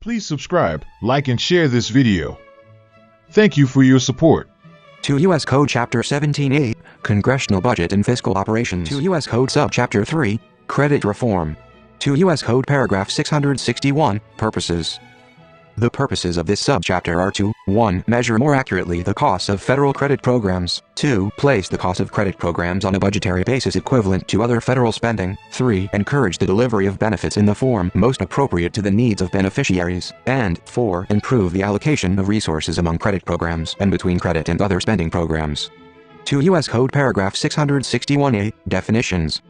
Please subscribe, like and share this video. Thank you for your support. To U.S. Code Chapter 17A, Congressional Budget and Fiscal Operations. To U.S. Code Subchapter 3, Credit Reform. To U.S. Code Paragraph 661, Purposes. The purposes of this subchapter are to 1. Measure more accurately the costs of federal credit programs, 2. Place the cost of credit programs on a budgetary basis equivalent to other federal spending, 3. Encourage the delivery of benefits in the form most appropriate to the needs of beneficiaries, and 4. Improve the allocation of resources among credit programs and between credit and other spending programs. To U.S. Code Paragraph 661A, Definitions.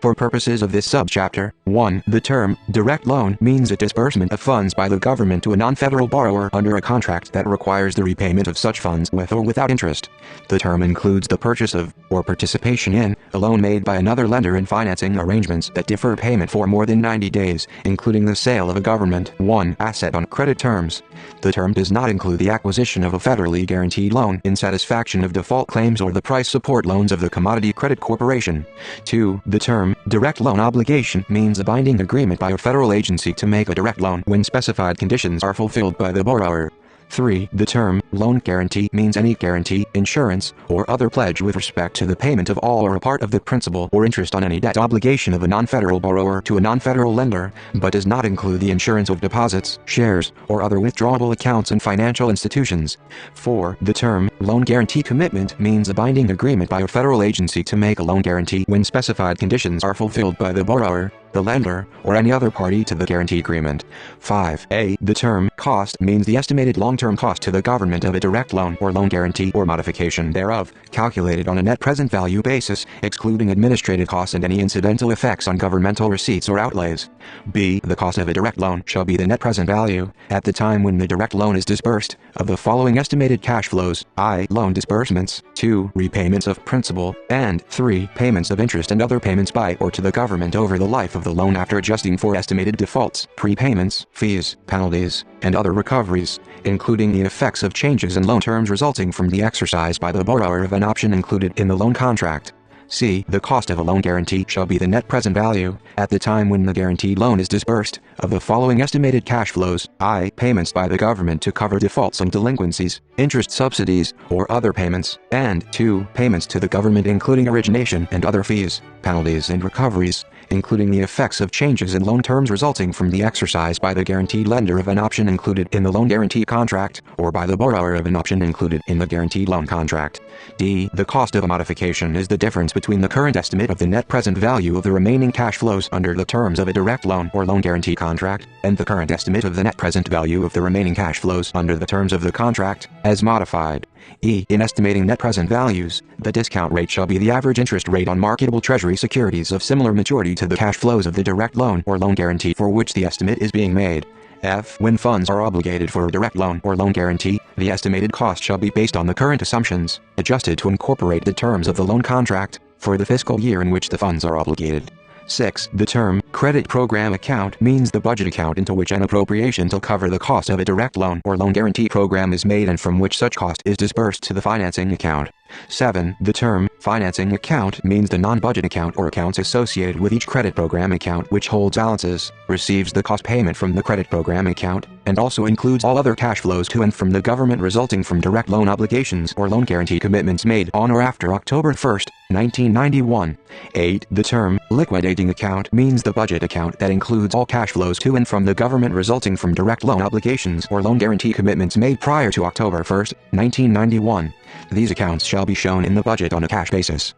For purposes of this subchapter, 1. The term direct loan means a disbursement of funds by the government to a non-federal borrower under a contract that requires the repayment of such funds with or without interest. The term includes the purchase of, or participation in, a loan made by another lender in financing arrangements that defer payment for more than 90 days, including the sale of a government 1. Asset on credit terms. The term does not include the acquisition of a federally guaranteed loan in satisfaction of default claims or the price support loans of the Commodity Credit Corporation. 2. The term direct loan obligation means a binding agreement by a federal agency to make a direct loan when specified conditions are fulfilled by the borrower. 3. The term loan guarantee means any guarantee, insurance, or other pledge with respect to the payment of all or a part of the principal or interest on any debt obligation of a non-federal borrower to a non-federal lender, but does not include the insurance of deposits, shares, or other withdrawable accounts in financial institutions. 4. The term loan guarantee commitment means a binding agreement by a federal agency to make a loan guarantee when specified conditions are fulfilled by the borrower, the lender, or any other party to the guarantee agreement. 5a. The term cost means the estimated long-term cost to the government of a direct loan or loan guarantee or modification thereof, calculated on a net present value basis, excluding administrative costs and any incidental effects on governmental receipts or outlays. b. The cost of a direct loan shall be the net present value, at the time when the direct loan is disbursed, of the following estimated cash flows: I. Loan disbursements, 2. Repayments of principal, and 3. Payments of interest and other payments by or to the government over the life of the loan after adjusting for estimated defaults, prepayments, fees, penalties, and other recoveries, including the effects of changes in loan terms resulting from the exercise by the borrower of an option included in the loan contract. c. The cost of a loan guarantee shall be the net present value, at the time when the guaranteed loan is disbursed, of the following estimated cash flows: I. Payments by the government to cover defaults and delinquencies, interest subsidies, or other payments, and 2. Payments to the government including origination and other fees, penalties and recoveries, including the effects of changes in loan terms resulting from the exercise by the guaranteed lender of an option included in the loan guarantee contract, or by the borrower of an option included in the guaranteed loan contract. d. The cost of a modification is the difference between the current estimate of the net present value of the remaining cash flows under the terms of a direct loan or loan guarantee contract, and the current estimate of the net present value of the remaining cash flows under the terms of the contract, as modified. e. In estimating net present values, the discount rate shall be the average interest rate on marketable treasury securities of similar maturity to the cash flows of the direct loan or loan guarantee for which the estimate is being made. f. When funds are obligated for a direct loan or loan guarantee, the estimated cost shall be based on the current assumptions, adjusted to incorporate the terms of the loan contract, for the fiscal year in which the funds are obligated. 6. The term credit program account means the budget account into which an appropriation to cover the cost of a direct loan or loan guarantee program is made and from which such cost is disbursed to the financing account. 7. The term financing account means the non-budget account or accounts associated with each credit program account which holds balances, receives the cost payment from the credit program account, and also includes all other cash flows to and from the government resulting from direct loan obligations or loan guarantee commitments made on or after October 1, 1991. 8. The term liquidating account means the budget account that includes all cash flows to and from the government resulting from direct loan obligations or loan guarantee commitments made prior to October 1, 1991. These accounts shall be shown in the budget on a cash basis.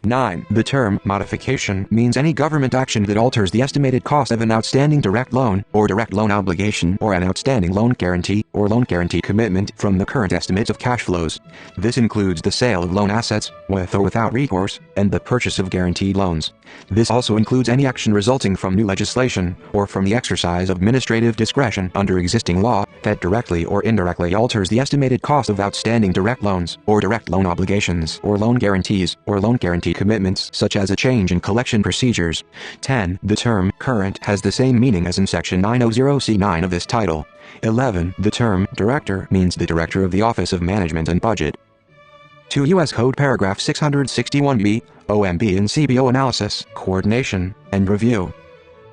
9. The term modification means any government action that alters the estimated cost of an outstanding direct loan or direct loan obligation or an outstanding loan guarantee or loan guarantee commitment from the current estimates of cash flows. This includes the sale of loan assets, with or without recourse, and the purchase of guaranteed loans. This also includes any action resulting from new legislation or from the exercise of administrative discretion under existing law that directly or indirectly alters the estimated cost of outstanding direct loans or direct loan obligations or loan guarantees or loan guarantee commitments, such as a change in collection procedures. 10. The term current has the same meaning as in Section 900C9 of this title. 11. The term director means the director of the Office of Management and Budget. To U.S. Code Paragraph 661B, OMB and CBO analysis, coordination, and review.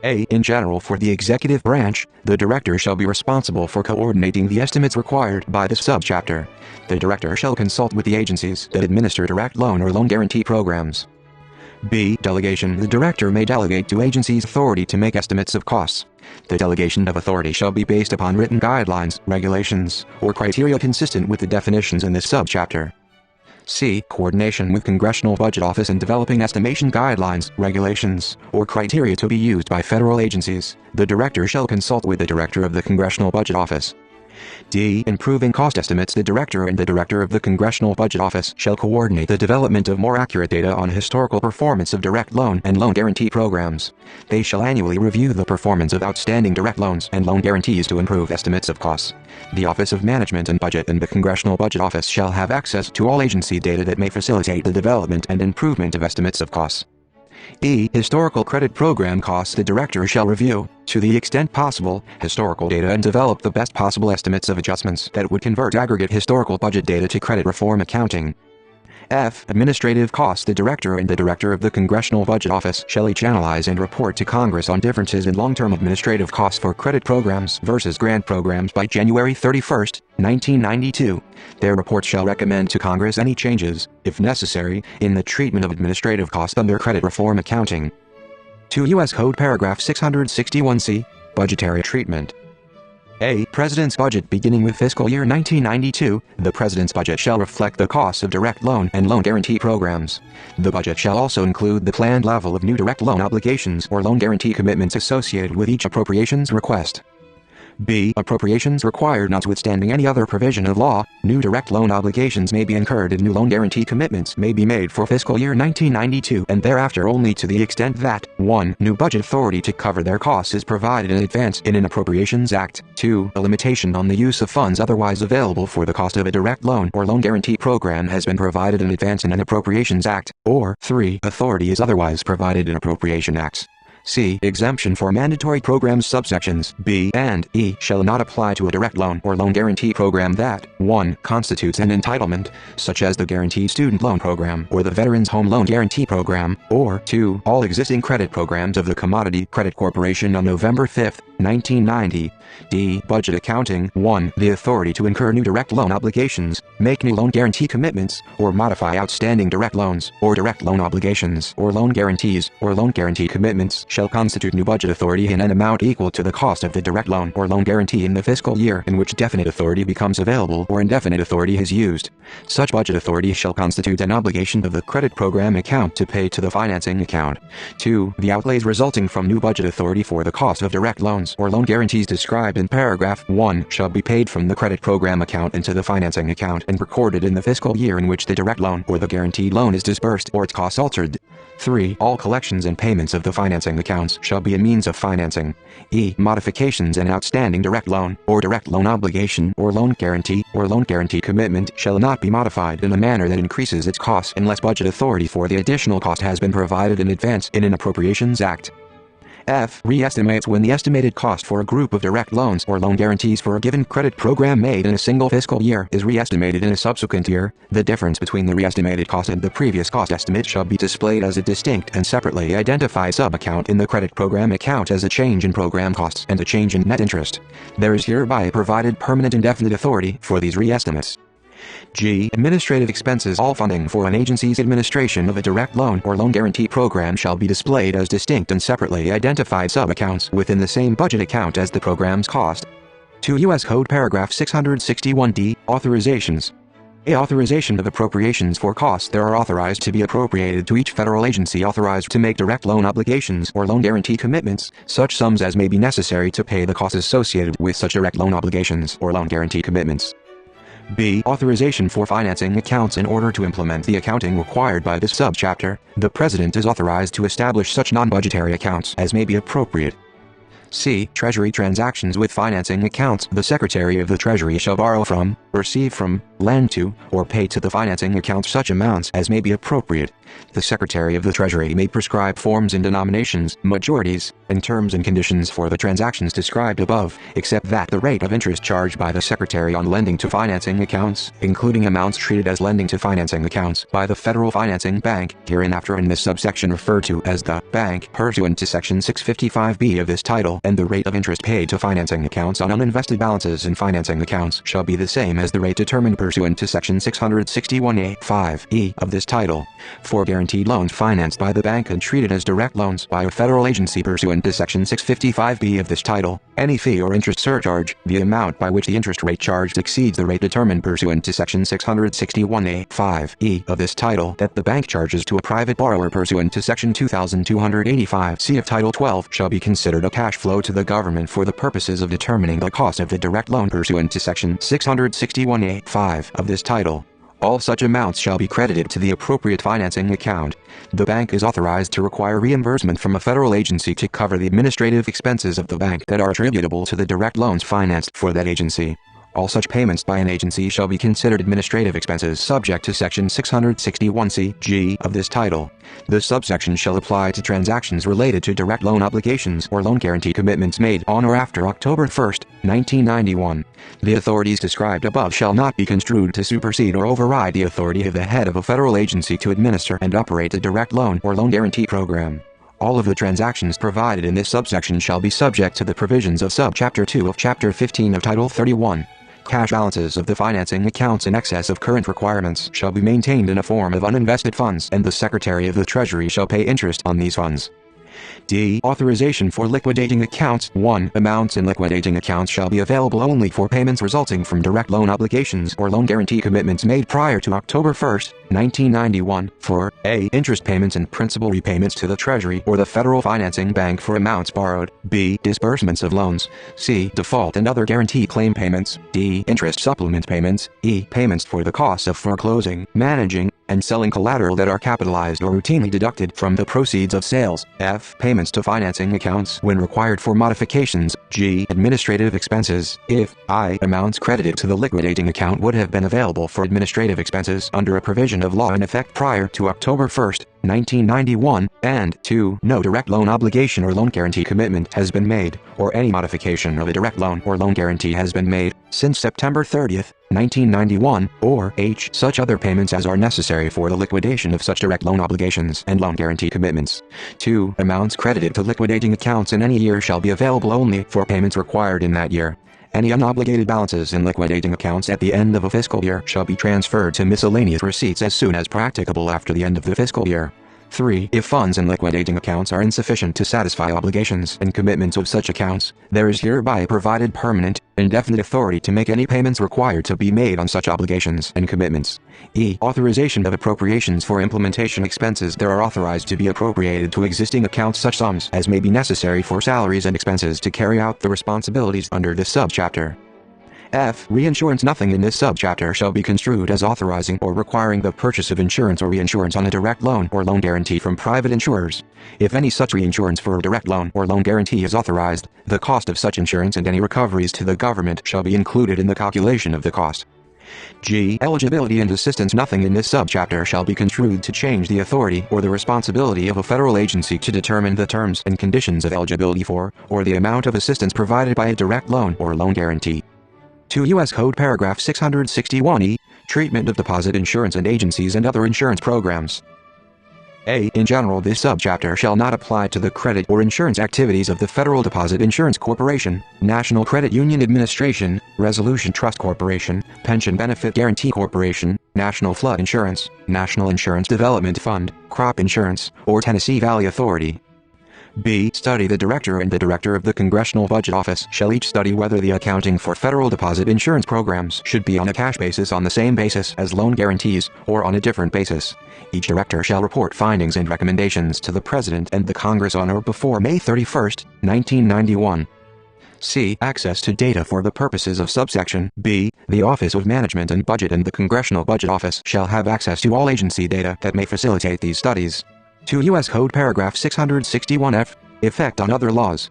A. In general, for the executive branch, the director shall be responsible for coordinating the estimates required by this subchapter. The director shall consult with the agencies that administer direct loan or loan guarantee programs. B. Delegation. The director may delegate to agencies authority to make estimates of costs. The delegation of authority shall be based upon written guidelines, regulations, or criteria consistent with the definitions in this subchapter. C. Coordination with Congressional Budget Office in developing estimation guidelines, regulations, or criteria to be used by federal agencies. The director shall consult with the director of the Congressional Budget Office. D. Improving cost estimates. The director and the director of the Congressional Budget Office shall coordinate the development of more accurate data on historical performance of direct loan and loan guarantee programs. They shall annually review the performance of outstanding direct loans and loan guarantees to improve estimates of costs. The Office of Management and Budget and the Congressional Budget Office shall have access to all agency data that may facilitate the development and improvement of estimates of costs. E. Historical credit program costs. The director shall review, to the extent possible, historical data and develop the best possible estimates of adjustments that would convert aggregate historical budget data to credit reform accounting. F. Administrative costs. The director and the director of the Congressional Budget Office shall each analyze and report to Congress on differences in long-term administrative costs for credit programs versus grant programs by January 31, 1992. Their report shall recommend to Congress any changes, if necessary, in the treatment of administrative costs under credit reform accounting. 2 U.S. Code Paragraph 661C, Budgetary treatment. A. President's budget. Beginning with fiscal year 1992, the President's budget shall reflect the costs of direct loan and loan guarantee programs. The budget shall also include the planned level of new direct loan obligations or loan guarantee commitments associated with each appropriations request. B. Appropriations required notwithstanding any other provision of law, new direct loan obligations may be incurred and new loan guarantee commitments may be made for fiscal year 1992 and thereafter only to the extent that 1. New budget authority to cover their costs is provided in advance in an Appropriations Act. 2. A limitation on the use of funds otherwise available for the cost of a direct loan or loan guarantee program has been provided in advance in an Appropriations Act. Or 3. Authority is otherwise provided in Appropriation Acts. C. Exemption for mandatory programs. Subsections B and E shall not apply to a direct loan or loan guarantee program that 1. Constitutes an entitlement, such as the Guaranteed Student Loan Program or the Veterans Home Loan Guarantee Program, or 2. All existing credit programs of the Commodity Credit Corporation on November 5, 1990. D. Budget accounting. 1. The authority to incur new direct loan obligations, make new loan guarantee commitments, or modify outstanding direct loans, or direct loan obligations, or loan guarantees, or loan guarantee commitments shall constitute new budget authority in an amount equal to the cost of the direct loan or loan guarantee in the fiscal year in which definite authority becomes available or indefinite authority is used. Such budget authority shall constitute an obligation of the credit program account to pay to the financing account. 2. The outlays resulting from new budget authority for the cost of direct loans or loan guarantees described in paragraph 1 shall be paid from the credit program account into the financing account and recorded in the fiscal year in which the direct loan or the guaranteed loan is disbursed or its costs altered. 3. All collections and payments of the financing accounts shall be a means of financing. E. Modifications in outstanding direct loan obligation or loan guarantee commitment shall not be modified in a manner that increases its costs unless budget authority for the additional cost has been provided in advance in an Appropriations Act. F. Re-estimates. When the estimated cost for a group of direct loans or loan guarantees for a given credit program made in a single fiscal year is re-estimated in a subsequent year, the difference between the re-estimated cost and the previous cost estimate shall be displayed as a distinct and separately identified sub-account in the credit program account as a change in program costs and a change in net interest. There is hereby provided permanent indefinite authority for these re-estimates. G. Administrative expenses. All funding for an agency's administration of a direct loan or loan guarantee program shall be displayed as distinct and separately identified sub-accounts within the same budget account as the program's cost. 2 U.S. Code Paragraph 661D, Authorizations. A authorization of appropriations for costs that are authorized to be appropriated to each federal agency authorized to make direct loan obligations or loan guarantee commitments, such sums as may be necessary to pay the costs associated with such direct loan obligations or loan guarantee commitments. B. Authorization for financing accounts. In order to implement the accounting required by this subchapter, the President is authorized to establish such non-budgetary accounts as may be appropriate. C. Treasury transactions with financing accounts. The Secretary of the Treasury shall borrow from, receive from, lend to, or pay to the financing account such amounts as may be appropriate. The Secretary of the Treasury may prescribe forms and denominations, majorities, and terms and conditions for the transactions described above, except that the rate of interest charged by the Secretary on lending to financing accounts, including amounts treated as lending to financing accounts by the Federal Financing Bank, hereinafter in this subsection referred to as the bank pursuant to Section 655B of this title, and the rate of interest paid to financing accounts on uninvested balances in financing accounts shall be the same as the rate determined pursuant to Section 661A(5)(e) of this title. For guaranteed loans financed by the bank and treated as direct loans by a federal agency pursuant to Section 655B of this title, any fee or interest surcharge, the amount by which the interest rate charged exceeds the rate determined pursuant to Section 661A(5)(e) of this title that the bank charges to a private borrower pursuant to Section 2285C of Title 12 shall be considered a cash flow to the government for the purposes of determining the cost of the direct loan pursuant to Section 661A(5) of this title. All such amounts shall be credited to the appropriate financing account. The bank is authorized to require reimbursement from a federal agency to cover the administrative expenses of the bank that are attributable to the direct loans financed for that agency. All such payments by an agency shall be considered administrative expenses subject to Section 661(c)(g) of this title. This subsection shall apply to transactions related to direct loan obligations or loan guarantee commitments made on or after October 1, 1991. The authorities described above shall not be construed to supersede or override the authority of the head of a federal agency to administer and operate a direct loan or loan guarantee program. All of the transactions provided in this subsection shall be subject to the provisions of Subchapter 2 of Chapter 15 of Title 31. Cash balances of the financing accounts in excess of current requirements shall be maintained in a form of uninvested funds, and the Secretary of the Treasury shall pay interest on these funds. D. Authorization for liquidating accounts. 1. Amounts in liquidating accounts shall be available only for payments resulting from direct loan obligations or loan guarantee commitments made prior to October 1, 1991, for a. Interest payments and principal repayments to the Treasury or the Federal Financing Bank for amounts borrowed, b. Disbursements of loans, c. Default and other guarantee claim payments, d. Interest supplement payments, e. Payments for the costs of foreclosing, managing, and selling collateral that are capitalized or routinely deducted from the proceeds of sales, f. Payments to financing accounts when required for modifications, g. Administrative expenses, if I. Amounts credited to the liquidating account would have been available for administrative expenses under a provision of law in effect prior to October 1, 1991, and 2. No direct loan obligation or loan guarantee commitment has been made, or any modification of a direct loan or loan guarantee has been made, since September 30, 1991, or h. Such other payments as are necessary for the liquidation of such direct loan obligations and loan guarantee commitments. 2. Amounts credited to liquidating accounts in any year shall be available only for payments required in that year. Any unobligated balances in liquidating accounts at the end of a fiscal year shall be transferred to miscellaneous receipts as soon as practicable after the end of the fiscal year. 3. If funds in liquidating accounts are insufficient to satisfy obligations and commitments of such accounts, there is hereby provided permanent, indefinite authority to make any payments required to be made on such obligations and commitments. E. Authorization of appropriations for implementation expenses. There are authorized to be appropriated to existing accounts such sums as may be necessary for salaries and expenses to carry out the responsibilities under this subchapter. F. Reinsurance. Nothing in this subchapter shall be construed as authorizing or requiring the purchase of insurance or reinsurance on a direct loan or loan guarantee from private insurers. If any such reinsurance for a direct loan or loan guarantee is authorized, the cost of such insurance and any recoveries to the government shall be included in the calculation of the cost. G. Eligibility and assistance. Nothing in this subchapter shall be construed to change the authority or the responsibility of a federal agency to determine the terms and conditions of eligibility for, or the amount of assistance provided by a direct loan or loan guarantee. 2 U.S. Code Paragraph 661E, Treatment of Deposit Insurance and Agencies and Other Insurance Programs. A. In general, this subchapter shall not apply to the credit or insurance activities of the Federal Deposit Insurance Corporation, National Credit Union Administration, Resolution Trust Corporation, Pension Benefit Guarantee Corporation, National Flood Insurance, National Insurance Development Fund, Crop Insurance, or Tennessee Valley Authority. B. Study. The Director and the Director of the Congressional Budget Office shall each study whether the accounting for federal deposit insurance programs should be on a cash basis on the same basis as loan guarantees, or on a different basis. Each director shall report findings and recommendations to the President and the Congress on or before May 31, 1991. C. Access to data for the purposes of subsection B. The Office of Management and Budget and the Congressional Budget Office shall have access to all agency data that may facilitate these studies. 2 U.S. Code Paragraph 661F, Effect on Other Laws.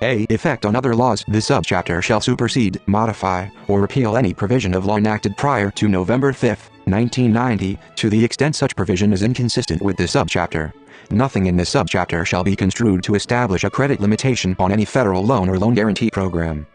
A. Effect on other laws. This subchapter shall supersede, modify, or repeal any provision of law enacted prior to November 5, 1990, to the extent such provision is inconsistent with this subchapter. Nothing in this subchapter shall be construed to establish a credit limitation on any federal loan or loan guarantee program.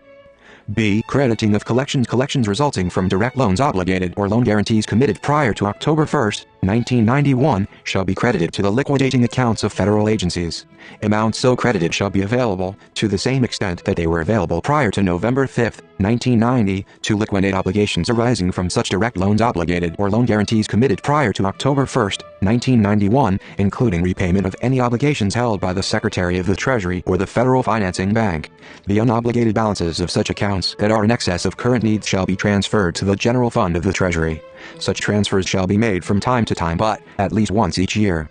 B. Crediting of collections resulting from direct loans obligated or loan guarantees committed prior to October 1, 1991, shall be credited to the liquidating accounts of federal agencies. Amounts so credited shall be available, to the same extent that they were available prior to November 5, 1990, to liquidate obligations arising from such direct loans obligated or loan guarantees committed prior to October 1, 1991, including repayment of any obligations held by the Secretary of the Treasury or the Federal Financing Bank. The unobligated balances of such accounts that are in excess of current needs shall be transferred to the general fund of the Treasury. Such transfers shall be made from time to time but at least once each year.